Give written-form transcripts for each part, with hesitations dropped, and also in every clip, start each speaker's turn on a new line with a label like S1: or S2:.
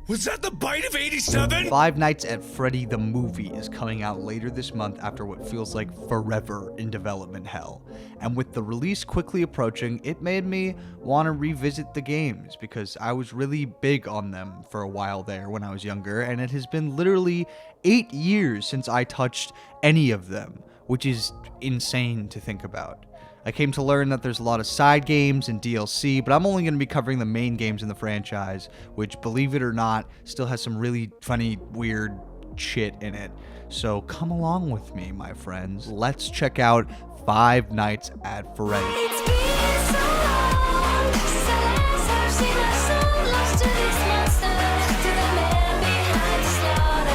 S1: Was that the bite of 87?
S2: Five Nights at Freddy the movie is coming out later this month after what feels like forever in development hell. And with the release quickly approaching, it made me want to revisit the games because I was really big on them for a while there when I was younger, and it has been literally 8 years since I touched any of them, which is insane to think about. I came to learn that there's a lot of side games and DLC, but I'm only going to be covering the main games in the franchise, which, believe it or not, still has some really funny, weird shit in it. So come along with me, my friends. Let's check out Five Nights at Freddy.
S3: It's been so long since I last have seen my soul lost to this monster, to the man behind the slaughter.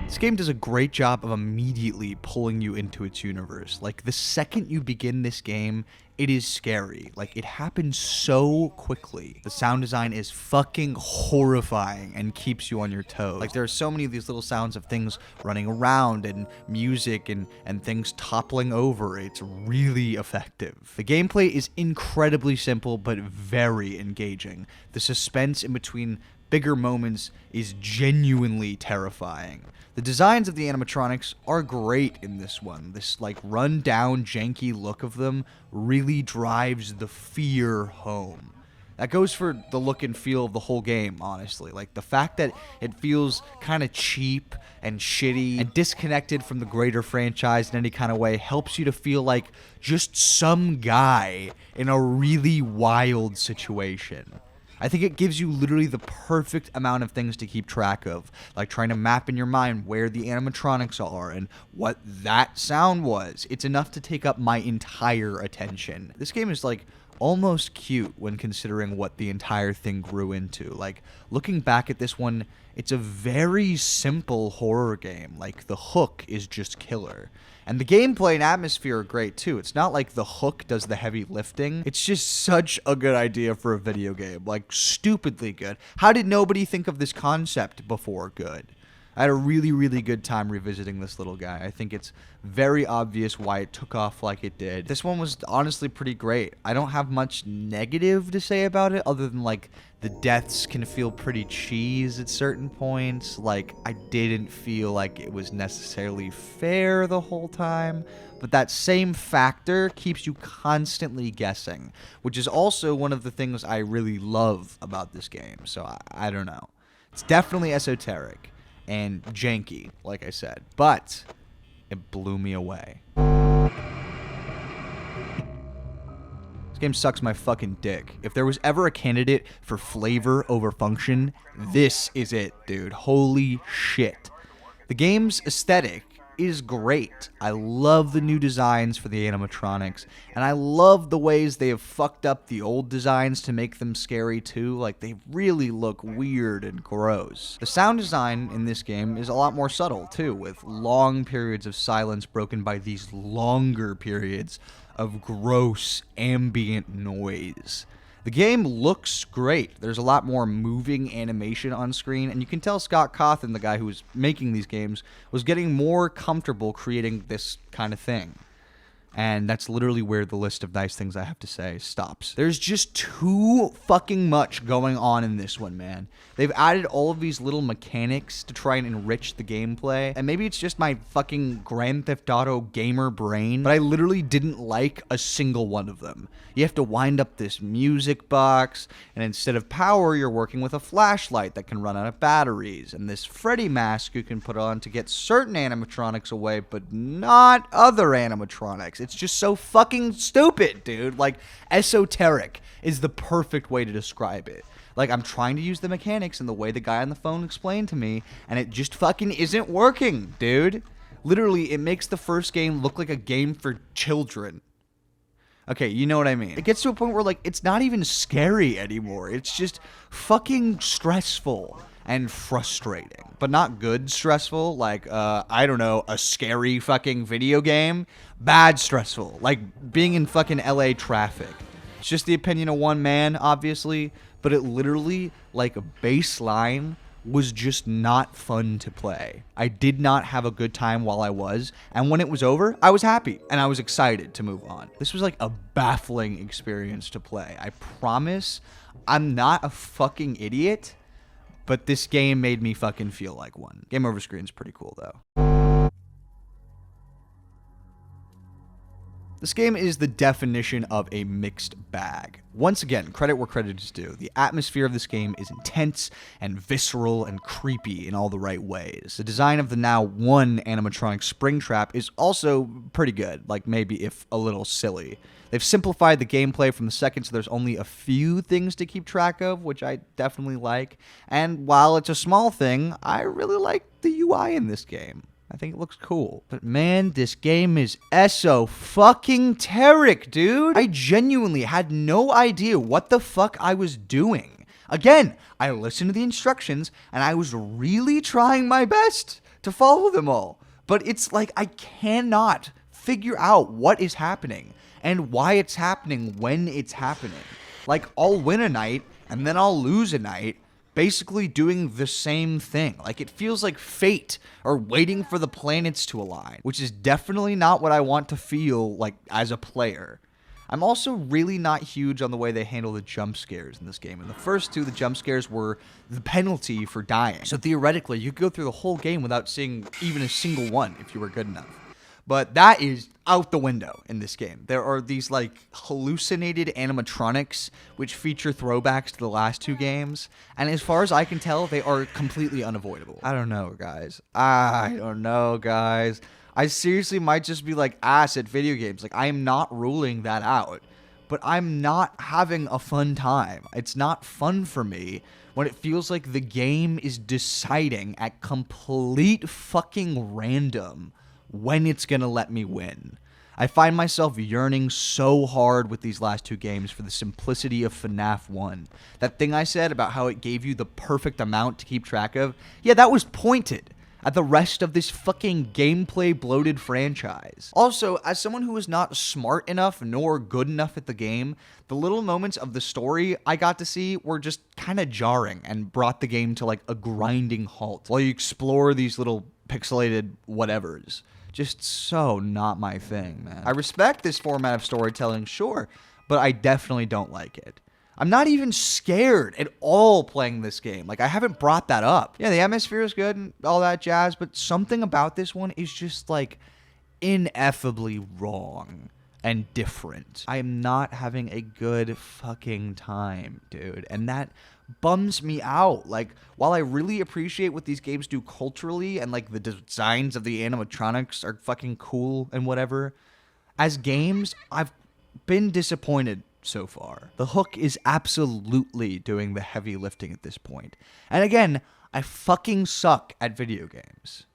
S2: This game does a great job of immediately pulling you into its universe. Like, the second you begin this game, it is scary. Like, it happens so quickly. The sound design is fucking horrifying and keeps you on your toes. Like, there are so many of these little sounds of things running around and music and things toppling over. It's really effective. The gameplay is incredibly simple but very engaging. The suspense in between bigger moments is genuinely terrifying. The designs of the animatronics are great in this one. This like run down janky look of them really drives the fear home. That goes for the look and feel of the whole game, honestly. Like, the fact that it feels kind of cheap and shitty and disconnected from the greater franchise in any kind of way helps you to feel like just some guy in a really wild situation. I think it gives you literally the perfect amount of things to keep track of, like trying to map in your mind where the animatronics are and what that sound was. It's enough to take up my entire attention. This game is like almost cute when considering what the entire thing grew into. Like, looking back at this one, it's a very simple horror game. Like, the hook is just killer. And the gameplay and atmosphere are great too. It's not like the hook does the heavy lifting. It's just such a good idea for a video game. Like, stupidly good. How did nobody think of this concept before? Good. I had a really, really good time revisiting this little guy. I think it's very obvious why it took off like it did. This one was honestly pretty great. I don't have much negative to say about it other than, like, the deaths can feel pretty cheese at certain points. Like, I didn't feel like it was necessarily fair the whole time. But that same factor keeps you constantly guessing, which is also one of the things I really love about this game. So I don't know. It's definitely esoteric and janky, like I said, but it blew me away. This game sucks my fucking dick. If there was ever a candidate for flavor over function, this is it, dude. Holy shit. The game's aesthetic is great. I love the new designs for the animatronics, and I love the ways they have fucked up the old designs to make them scary too. Like, they really look weird and gross. The sound design in this game is a lot more subtle too, with long periods of silence broken by these longer periods of gross ambient noise. The game looks great. There's a lot more moving animation on screen, and you can tell Scott Cawthon, the guy who was making these games, was getting more comfortable creating this kind of thing. And that's literally where the list of nice things I have to say stops. There's just too fucking much going on in this one, man. They've added all of these little mechanics to try and enrich the gameplay. And maybe it's just my fucking Grand Theft Auto gamer brain, but I literally didn't like a single one of them. You have to wind up this music box, and instead of power, you're working with a flashlight that can run out of batteries, and this Freddy mask you can put on to get certain animatronics away, but not other animatronics. It's just so fucking stupid, dude. Like, esoteric is the perfect way to describe it. Like, I'm trying to use the mechanics and the way the guy on the phone explained to me, and it just fucking isn't working, dude. Literally, it makes the first game look like a game for children. Okay, you know what I mean. It gets to a point where, like, it's not even scary anymore. It's just fucking stressful and frustrating. But not good stressful, like, I don't know, a scary fucking video game. Bad stressful, like being in fucking LA traffic. It's just the opinion of one man, obviously, but it literally, like, a baseline was just not fun to play. I did not have a good time while I was, and when it was over, I was happy and I was excited to move on. This was like a baffling experience to play. I promise I'm not a fucking idiot, but this game made me fucking feel like one. Game over screen's pretty cool though. This game is the definition of a mixed bag. Once again, credit where credit is due. The atmosphere of this game is intense and visceral and creepy in all the right ways. The design of the now one animatronic Springtrap is also pretty good, like maybe if a little silly. They've simplified the gameplay from the second, so there's only a few things to keep track of, which I definitely like. And while it's a small thing, I really like the UI in this game. I think it looks cool. But man, this game is eso-fucking-teric, dude. I genuinely had no idea what the fuck I was doing. Again, I listened to the instructions, and I was really trying my best to follow them all. But it's like I cannot figure out what is happening and why it's happening when it's happening. Like, I'll win a night, and then I'll lose a night, basically doing the same thing. Like, it feels like fate or waiting for the planets to align, which is definitely not what I want to feel like as a player. I'm also really not huge on the way they handle the jump scares in this game. In the first two, the jump scares were the penalty for dying. So theoretically, you could go through the whole game without seeing even a single one if you were good enough. But that is out the window in this game. There are these like hallucinated animatronics which feature throwbacks to the last two games, and as far as I can tell, they are completely unavoidable. I don't know, guys. I seriously might just be like ass at video games. Like, I am not ruling that out, but I'm not having a fun time. It's not fun for me when it feels like the game is deciding at complete fucking random when it's gonna let me win. I find myself yearning so hard with these last two games for the simplicity of FNAF 1. That thing I said about how it gave you the perfect amount to keep track of, yeah, that was pointed at the rest of this fucking gameplay bloated franchise. Also, as someone who is not smart enough nor good enough at the game, the little moments of the story I got to see were just kind of jarring and brought the game to like a grinding halt while you explore these little pixelated whatevers. Just so not my thing, man. I respect this format of storytelling, sure, but I definitely don't like it. I'm not even scared at all playing this game. Like, I haven't brought that up. Yeah, the atmosphere is good and all that jazz, but something about this one is just, like, ineffably wrong and different. I am not having a good fucking time, dude. And that bums me out. Like, while I really appreciate what these games do culturally and, like, the designs of the animatronics are fucking cool and whatever, as games, I've been disappointed so far. The hook is absolutely doing the heavy lifting at this point. And again, I fucking suck at video games.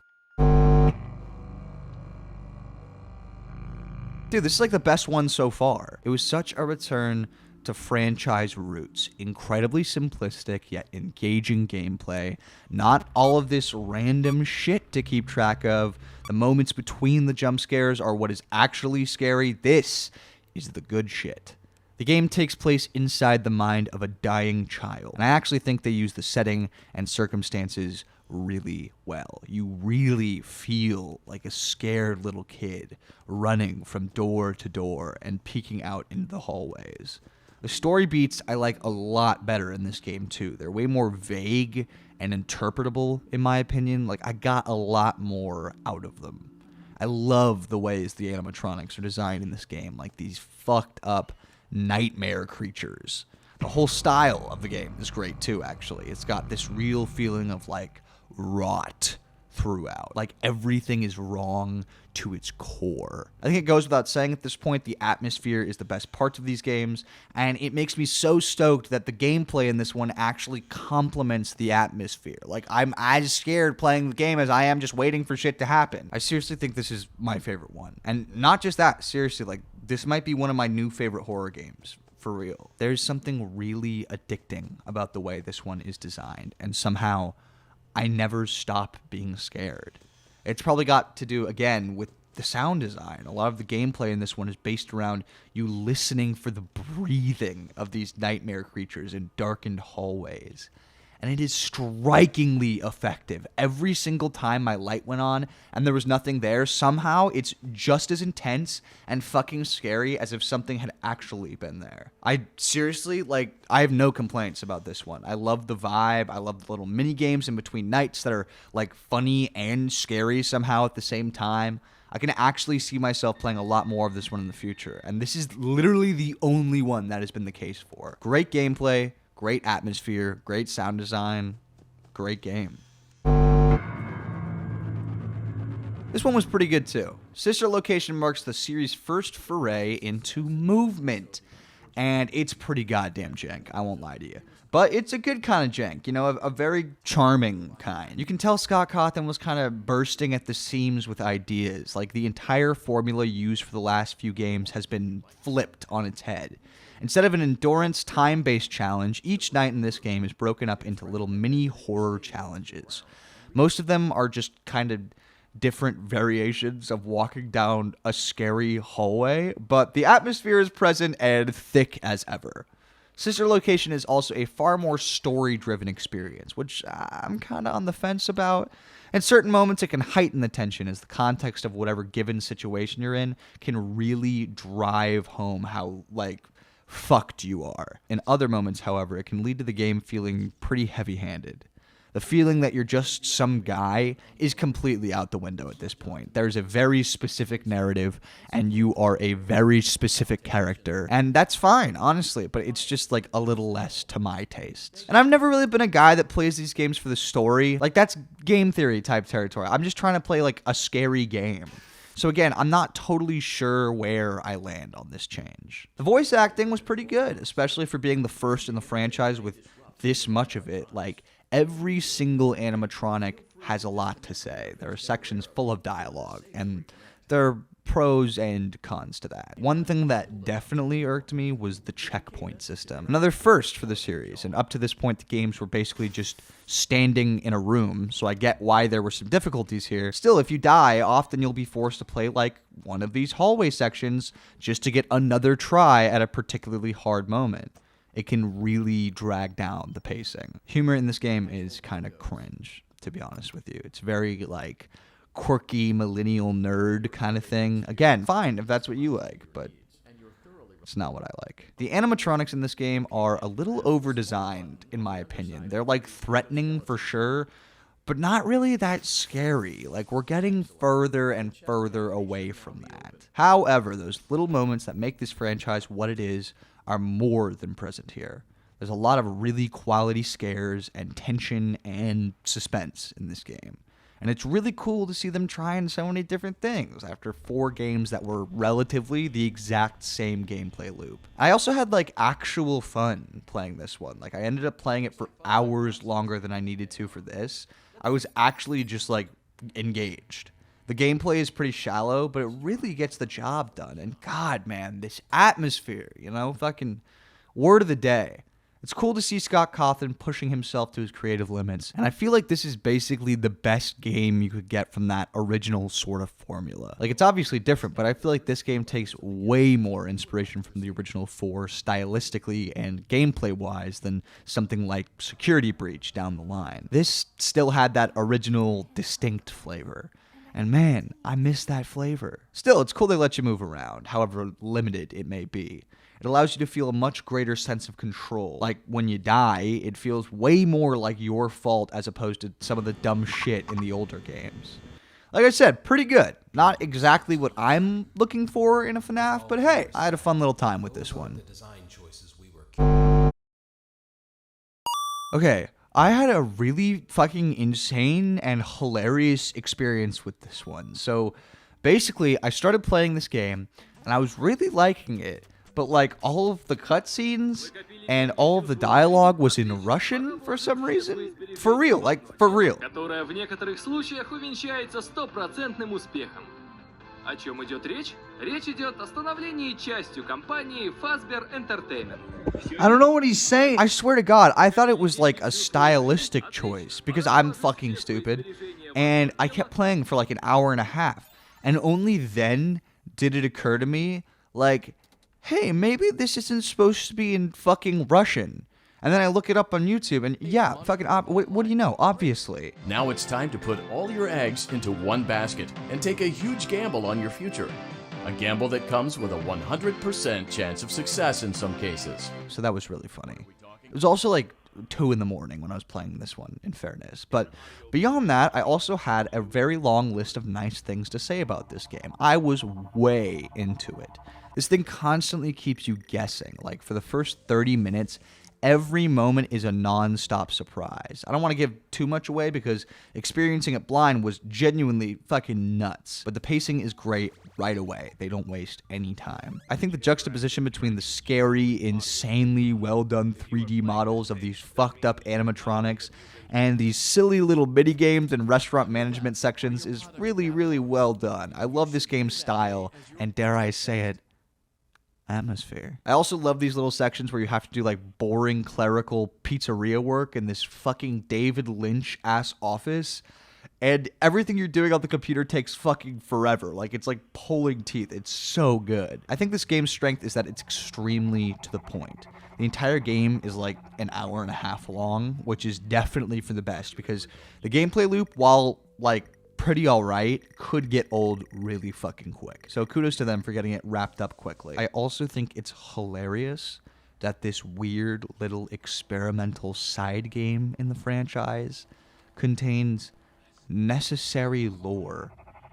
S2: Dude, this is like the best one so far. It was such a return to franchise roots. Incredibly simplistic yet engaging gameplay. Not all of this random shit to keep track of. The moments between the jump scares are what is actually scary. This is the good shit. The game takes place inside the mind of a dying child, and I actually think they use the setting and circumstances really well. You really feel like a scared little kid running from door to door and peeking out into the hallways. The story beats I like a lot better in this game too. They're way more vague and interpretable in my opinion. Like, I got a lot more out of them. I love the ways the animatronics are designed in this game, like these fucked up nightmare creatures. The whole style of the game is great too, actually. It's got this real feeling of like rot throughout. Like, everything is wrong to its core. I think it goes without saying at this point, the atmosphere is the best part of these games, and it makes me so stoked that the gameplay in this one actually complements the atmosphere. Like, I'm as scared playing the game as I am just waiting for shit to happen. I seriously think this is my favorite one. And not just that, seriously, like, this might be one of my new favorite horror games. For real. There's something really addicting about the way this one is designed, and somehow I never stop being scared. It's probably got to do, again, with the sound design. A lot of the gameplay in this one is based around you listening for the breathing of these nightmare creatures in darkened hallways. and it is strikingly effective. Every single time my light went on and there was nothing there, somehow it's just as intense and fucking scary as if something had actually been there. I seriously, like, I have no complaints about this one. I love the vibe. I love the little mini games in between nights that are like funny and scary somehow at the same time. I can actually see myself playing a lot more of this one in the future, and this is literally the only one that has been the case for. Great gameplay, great atmosphere, great sound design, great game. This one was pretty good too. Sister Location marks the series' first foray into movement, and it's pretty goddamn jank, I won't lie to you. But it's a good kind of jank, you know, a very charming kind. You can tell Scott Cawthon was kind of bursting at the seams with ideas. Like, the entire formula used for the last few games has been flipped on its head. Instead of an endurance time-based challenge, each night in this game is broken up into little mini horror challenges. Most of them are just kind of different variations of walking down a scary hallway, but the atmosphere is present and thick as ever. Sister Location is also a far more story-driven experience, which I'm kind of on the fence about. In certain moments, it can heighten the tension as the context of whatever given situation you're in can really drive home how, like, fucked you are. In other moments, however, it can lead to the game feeling pretty heavy-handed. The feeling that you're just some guy is completely out the window at this point. There's a very specific narrative, and you are a very specific character. And that's fine, honestly, but it's just like a little less to my tastes. And I've never really been a guy that plays these games for the story. Like, that's game theory type territory. I'm just trying to play like a scary game. So again, I'm not totally sure where I land on this change. The voice acting was pretty good, especially for being the first in the franchise with this much of it. Like, every single animatronic has a lot to say. There are sections full of dialogue, and there are pros and cons to that. One thing that definitely irked me was the checkpoint system. Another first for the series, and up to this point the games were basically just standing in a room, so I get why there were some difficulties here. Still, if you die, often you'll be forced to play like one of these hallway sections just to get another try at a particularly hard moment. It can really drag down the pacing. Humor in this game is kind of cringe, to be honest with you. It's very, like, quirky, millennial nerd kind of thing. Again, fine if that's what you like, but it's not what I like. The animatronics in this game are a little over-designed, in my opinion. They're, like, threatening for sure, but not really that scary. Like, we're getting further and further away from that. However, those little moments that make this franchise what it is are more than present here. There's a lot of really quality scares and tension and suspense in this game. And it's really cool to see them trying so many different things after 4 games that were relatively the exact same gameplay loop. I also had, like, actual fun playing this one. Like, I ended up playing it for hours longer than I needed to for this. I was actually just, like, engaged. The gameplay is pretty shallow, but it really gets the job done. And God, man, this atmosphere, you know, fucking word of the day. It's cool to see Scott Cawthon pushing himself to his creative limits, and I feel like this is basically the best game you could get from that original sort of formula. Like, it's obviously different, but I feel like this game takes way more inspiration from the original 4 stylistically and gameplay-wise than something like Security Breach down the line. This still had that original distinct flavor. And man, I miss that flavor. Still, it's cool they let you move around, however limited it may be. It allows you to feel a much greater sense of control. Like, when you die, it feels way more like your fault as opposed to some of the dumb shit in the older games. Like I said, pretty good. Not exactly what I'm looking for in a FNAF, but hey, I had a fun little time with this one. Okay, I had a really fucking insane and hilarious experience with this one. So, basically, I started playing this game, and I was really liking it. But, like, all of the cutscenes and all of the dialogue was in Russian for some reason. For real, like, for real.
S4: Которая в некоторых случаях увенчается стопроцентным успехом. О чем идет речь? Речь идет о становлении частью компании Fazbear Entertainment.
S2: I don't know what he's saying. I swear to God, I thought it was like a stylistic choice because I'm fucking stupid. And I kept playing for like an hour and a half. And only then did it occur to me, like, hey, maybe this isn't supposed to be in fucking Russian. And then I look it up on YouTube, and yeah, fucking, what do you know? Obviously.
S5: Now it's time to put all your eggs into one basket and take a huge gamble on your future. A gamble that comes with a 100% chance of success in some cases.
S2: So that was really funny. It was also like 2 in the morning when I was playing this one, in fairness. But beyond that, I also had a very long list of nice things to say about this game. I was way into it. This thing constantly keeps you guessing. Like, for the first 30 minutes, every moment is a non-stop surprise. I don't want to give too much away because experiencing it blind was genuinely fucking nuts. But the pacing is great right away. They don't waste any time. I think the juxtaposition between the scary, insanely well-done 3D models of these fucked up animatronics and these silly little mini games and restaurant management sections is really, really well done. I love this game's style, and dare I say it, atmosphere. I also love these little sections where you have to do like boring clerical pizzeria work in this fucking David Lynch ass office, and everything you're doing on the computer takes fucking forever. Like, it's like pulling teeth. It's so good. I think this game's strength is that it's extremely to the point. The entire game is like an hour and a half long, which is definitely for the best because the gameplay loop, while like pretty alright, could get old really fucking quick. So kudos to them for getting it wrapped up quickly. I also think it's hilarious that this weird little experimental side game in the franchise contains necessary lore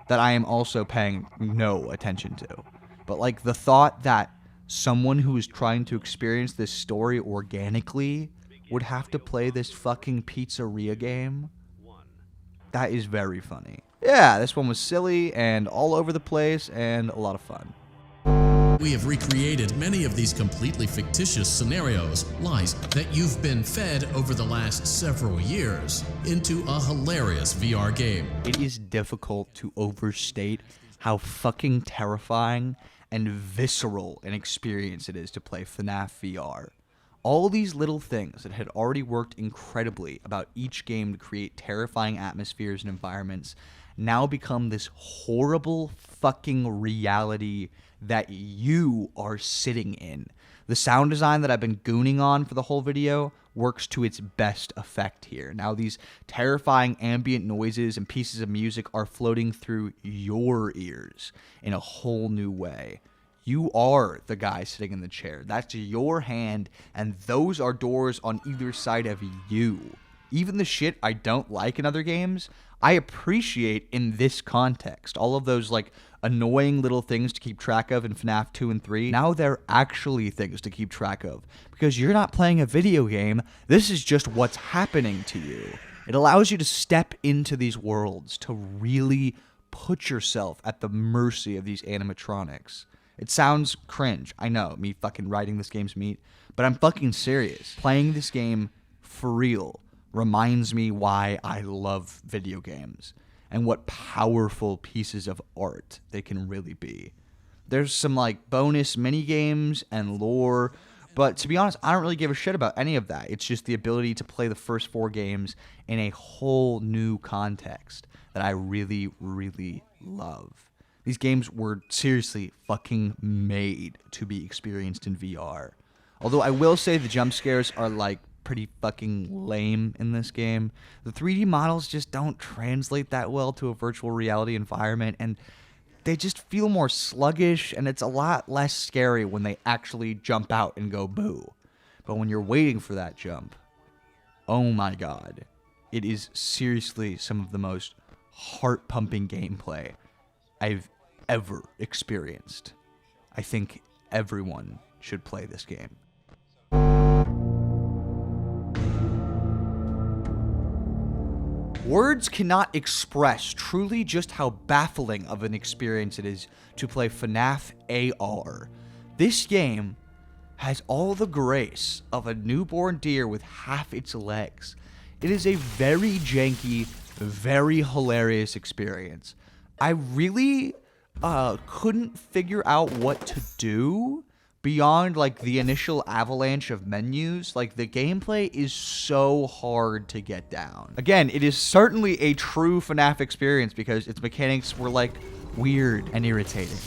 S2: that I am also paying no attention to. But like the thought that someone who is trying to experience this story organically would have to play this fucking pizzeria game, that is very funny. Yeah, this one was silly and all over the place and a lot of fun.
S6: We have recreated many of these completely fictitious scenarios, lies that you've been fed over the last several years, into a hilarious VR game.
S2: It is difficult to overstate how fucking terrifying and visceral an experience it is to play FNAF VR. All these little things that had already worked incredibly about each game to create terrifying atmospheres and environments now become this horrible fucking reality that you are sitting in. The sound design that I've been gooning on for the whole video works to its best effect here. Now these terrifying ambient noises and pieces of music are floating through your ears in a whole new way. You are the guy sitting in the chair. That's your hand, and those are doors on either side of you. Even the shit I don't like in other games, I appreciate in this context. All of those like annoying little things to keep track of in FNAF 2 and 3, now they're actually things to keep track of. Because you're not playing a video game, this is just what's happening to you. It allows you to step into these worlds, to really put yourself at the mercy of these animatronics. It sounds cringe, I know, me fucking writing this game's meat, but I'm fucking serious. Playing this game for real reminds me why I love video games and what powerful pieces of art they can really be. There's some like bonus mini games and lore, but to be honest, I don't really give a shit about any of that. It's just the ability to play the first 4 games in a whole new context that I really, really love. These games were seriously fucking made to be experienced in VR. Although I will say the jump scares are like pretty fucking lame in this game. The 3D models just don't translate that well to a virtual reality environment, and they just feel more sluggish, and it's a lot less scary when they actually jump out and go boo. But when you're waiting for that jump, oh my god, it is seriously some of the most heart-pumping gameplay I've ever experienced. I think everyone should play this game. Words cannot express truly just how baffling of an experience it is to play FNAF AR. This game has all the grace of a newborn deer with half its legs. It is a very janky, very hilarious experience. I really couldn't figure out what to do beyond like the initial avalanche of menus. Like, the gameplay is so hard to get down. Again, it is certainly a true FNAF experience because its mechanics were like weird and irritating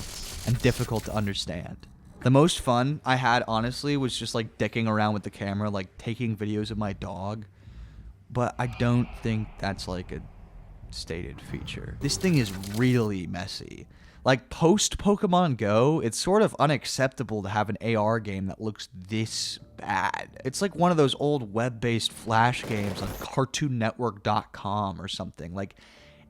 S2: and difficult to understand. The most fun I had, honestly, was just like dicking around with the camera, like taking videos of my dog. But I don't think that's like a stated feature. This thing is really messy. Like, post Pokemon Go, it's sort of unacceptable to have an AR game that looks this bad. It's like one of those old web-based Flash games on CartoonNetwork.com or something. Like,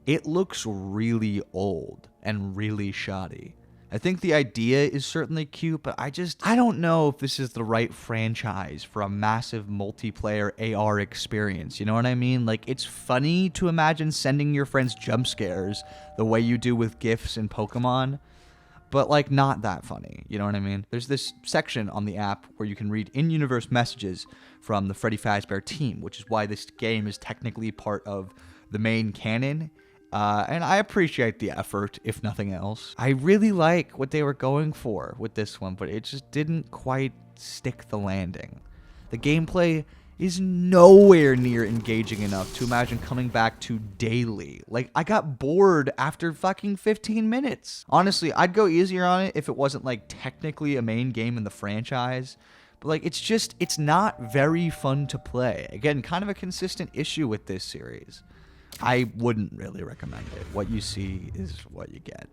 S2: it looks really old and really shoddy. I think the idea is certainly cute, but I don't know if this is the right franchise for a massive multiplayer AR experience. You know what I mean? Like, it's funny to imagine sending your friends jump scares the way you do with GIFs in Pokemon, but like not that funny. You know what I mean? There's this section on the app where you can read in-universe messages from the Freddy Fazbear team, which is why this game is technically part of the main canon. And I appreciate the effort, if nothing else. I really like what they were going for with this one, but it just didn't quite stick the landing. The gameplay is nowhere near engaging enough to imagine coming back to daily. Like, I got bored after fucking 15 minutes. Honestly, I'd go easier on it if it wasn't, like, technically a main game in the franchise. But, like, it's not very fun to play. Again, kind of a consistent issue with this series. I wouldn't really recommend it. What you see is what you get.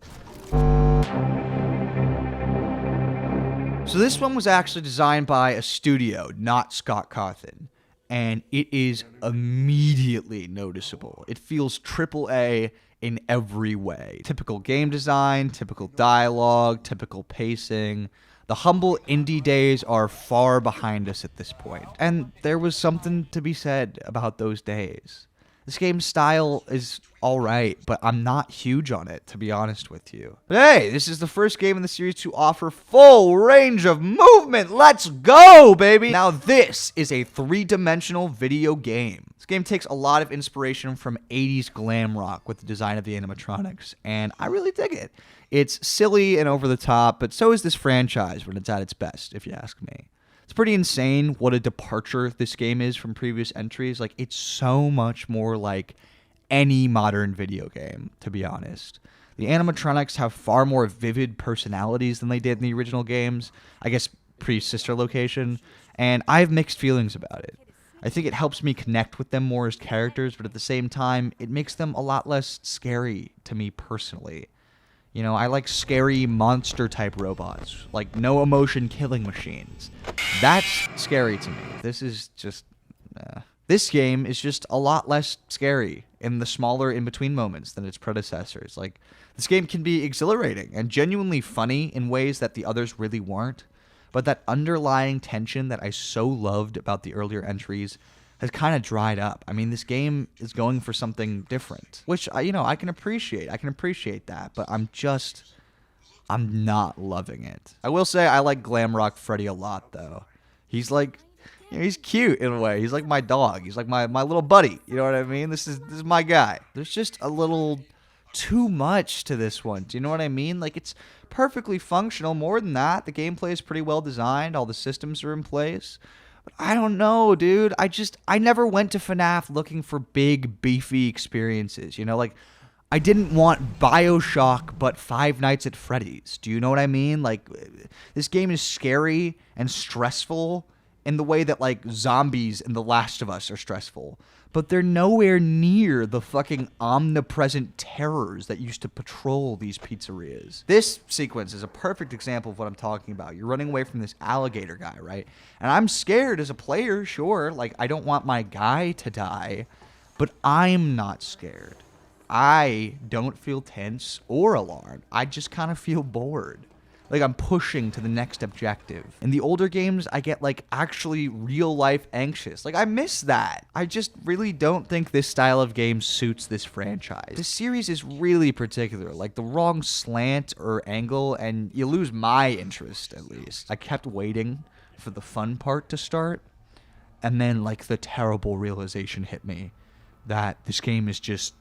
S2: So this one was actually designed by a studio, not Scott Cawthon. And it is immediately noticeable. It feels AAA in every way. Typical game design, typical dialogue, typical pacing. The humble indie days are far behind us at this point. And there was something to be said about those days. This game's style is alright, but I'm not huge on it, to be honest with you. But hey, this is the first game in the series to offer full range of movement. Let's go, baby! Now this is a three-dimensional video game. This game takes a lot of inspiration from 80s glam rock with the design of the animatronics, and I really dig it. It's silly and over the top, but so is this franchise when it's at its best, if you ask me. It's pretty insane what a departure this game is from previous entries. Like, it's so much more like any modern video game, to be honest. The animatronics have far more vivid personalities than they did in the original games, I guess pre-Sister Location, and I have mixed feelings about it. I think it helps me connect with them more as characters, but at the same time, it makes them a lot less scary to me personally. You know, I like scary monster-type robots, like no-emotion killing machines. That's scary to me. This is just... This game is just a lot less scary in the smaller in-between moments than its predecessors. Like, this game can be exhilarating and genuinely funny in ways that the others really weren't, but that underlying tension that I so loved about the earlier entries has kind of dried up. I mean, this game is going for something different, which, I can appreciate. I can appreciate that, but I'm not loving it. I will say I like Glam Rock Freddy a lot, though. He's like, he's cute in a way. He's like my dog. He's like my little buddy. You know what I mean? This is my guy. There's just a little too much to this one. Do you know what I mean? Like, it's perfectly functional. More than that, the gameplay is pretty well designed. All the systems are in place. I don't know, dude. I never went to FNAF looking for big, beefy experiences. Like, I didn't want BioShock, but Five Nights at Freddy's. Do you know what I mean? Like, this game is scary and stressful in the way that, like, zombies in The Last of Us are stressful. But they're nowhere near the fucking omnipresent terrors that used to patrol these pizzerias. This sequence is a perfect example of what I'm talking about. You're running away from this alligator guy, right? And I'm scared as a player, sure. Like, I don't want my guy to die, but I'm not scared. I don't feel tense or alarmed. I just kind of feel bored. Like, I'm pushing to the next objective. In the older games, I get, like, actually real-life anxious. Like, I miss that. I just really don't think this style of game suits this franchise. This series is really particular. Like, the wrong slant or angle, and you lose my interest, at least. I kept waiting for the fun part to start, and then, like, the terrible realization hit me that this game is just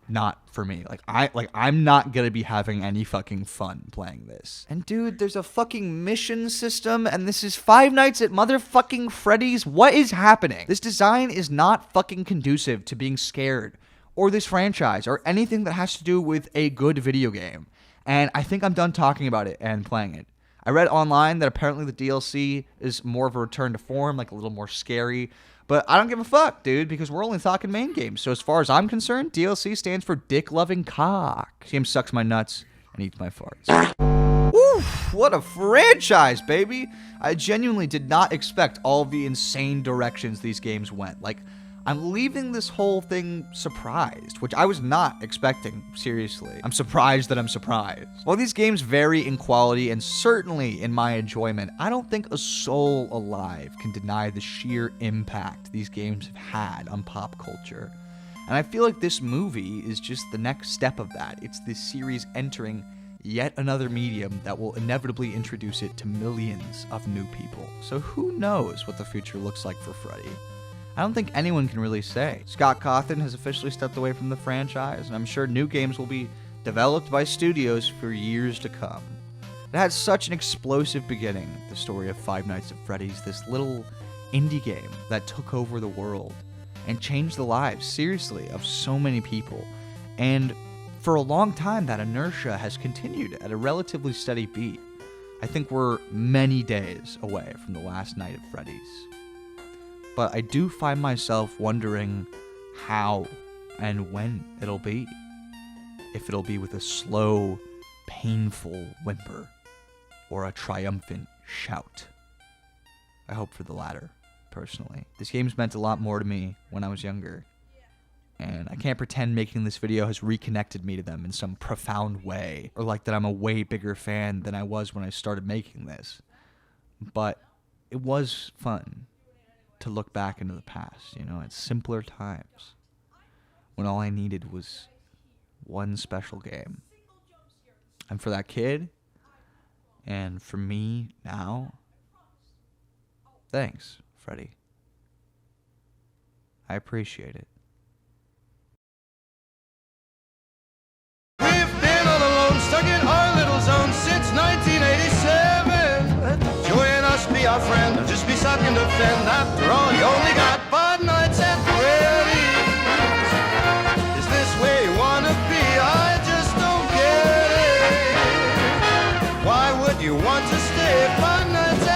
S2: not for me. I'm not gonna be having any fucking fun playing this. And dude, there's a fucking mission system, and this is Five Nights at motherfucking Freddy's. What is happening? This design is not fucking conducive to being scared, or this franchise, or anything that has to do with a good video game. And I think I'm done talking about it and playing it. I read online that apparently the DLC is more of a return to form, like a little more scary. But I don't give a fuck, dude, because we're only talking main games. So as far as I'm concerned, DLC stands for dick-loving cock. This game sucks my nuts and eats my farts. Oof, what a franchise, baby. I genuinely did not expect all the insane directions these games went. Like, I'm leaving this whole thing surprised, which I was not expecting, seriously. I'm surprised that I'm surprised. While these games vary in quality and certainly in my enjoyment, I don't think a soul alive can deny the sheer impact these games have had on pop culture. And I feel like this movie is just the next step of that. It's this series entering yet another medium that will inevitably introduce it to millions of new people. So who knows what the future looks like for Freddy? I don't think anyone can really say. Scott Cawthon has officially stepped away from the franchise, and I'm sure new games will be developed by studios for years to come. It had such an explosive beginning, the story of Five Nights at Freddy's, this little indie game that took over the world and changed the lives, seriously, of so many people. And for a long time, that inertia has continued at a relatively steady beat. I think we're many days away from the last night at Freddy's. But I do find myself wondering how and when it'll be. If it'll be with a slow, painful whimper, or a triumphant shout. I hope for the latter, personally. This game's meant a lot more to me when I was younger. And I can't pretend making this video has reconnected me to them in some profound way, or like that I'm a way bigger fan than I was when I started making this. But it was fun to look back into the past, you know, at simpler times, when all I needed was one special game. And for that kid, and for me now, thanks, Freddy. I appreciate it.
S7: We've been all alone, stuck in our little zone since 1987. Join us, be our friend, just be sucking to fend. After all, you only got 5 nights at Freddy's. Is this where you wanna be? I just don't get it. Why would you want to stay 5 nights